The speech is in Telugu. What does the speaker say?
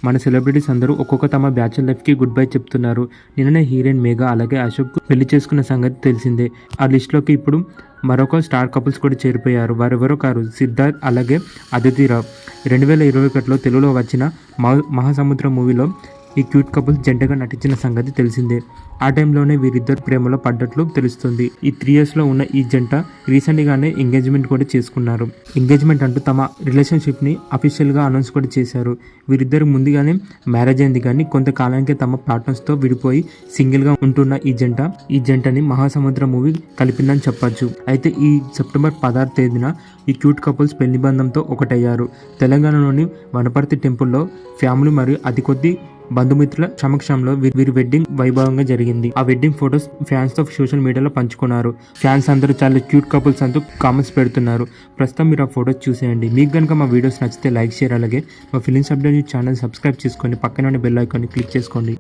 మన సెలబ్రిటీస్ అందరూ ఒక్కొక్క తమ బ్యాచులర్ లైఫ్కి గుడ్ బై చెప్తున్నారు. నిన్ననే హీరోయిన్ మేఘా అలాగే అశోక్ పెళ్లి చేసుకున్న సంగతి తెలిసిందే. ఆ లిస్టులోకి ఇప్పుడు మరొక స్టార్ కపుల్స్ కూడా చేరిపోయారు. వారెవరో కారు సిద్ధార్థ్ అలాగే అదితిరావు. 2021లో తెలుగులో వచ్చిన మహాసముద్రం మూవీలో ఈ క్యూట్ కపుల్స్ జంటగా నటించిన సంగతి తెలిసిందే. ఆ టైంలోనే వీరిద్దరు ప్రేమలో పడ్డట్లు తెలుస్తుంది. ఈ 3 yearsలో ఉన్న ఈ జంట రీసెంట్గానే ఎంగేజ్మెంట్ కూడా చేసుకున్నారు. ఎంగేజ్మెంట్ అంటూ తమ రిలేషన్షిప్ని అఫీషియల్గా అనౌన్స్ కూడా చేశారు. వీరిద్దరు ముందుగానే మ్యారేజ్ అయింది కానీ కొంతకాలానికే తమ పార్ట్నర్స్తో విడిపోయి సింగిల్గా ఉంటున్న ఈ జంటని మహాసముద్రం మూవీ కలిపిందని చెప్పొచ్చు. అయితే ఈ సెప్టెంబర్ 16 తేదీన ఈ క్యూట్ కపుల్స్ పెళ్లి బంధంతో ఒకటయ్యారు. తెలంగాణలోని వనపర్తి టెంపుల్లో ఫ్యామిలీ మరియు అతి కొద్ది బంధుమిత్రుల సమక్షంలో వీరి వెడ్డింగ్ వైభవంగా జరిగింది. ఆ వెడ్డింగ్ ఫొటోస్ ఫ్యాన్స్ తో సోషల్ మీడియాలో పంచుకున్నారు. ఫ్యాన్స్ అందరూ చాలా క్యూట్ కపుల్స్ అంటూ కామెంట్స్ పెడుతున్నారు. ప్రస్తుతం మీరు ఆ ఫొటోస్ చూసేయండి. మీకు కనుక మా వీడియోస్ నచ్చితే లైక్ షేర్ అలాగే మా ఫిలిమ్స్ అప్డేట్ ఛానల్ సబ్స్క్రైబ్ చేసుకొని పక్కన ఉన్న బెల్ ఐకాన్ని క్లిక్ చేసుకోండి.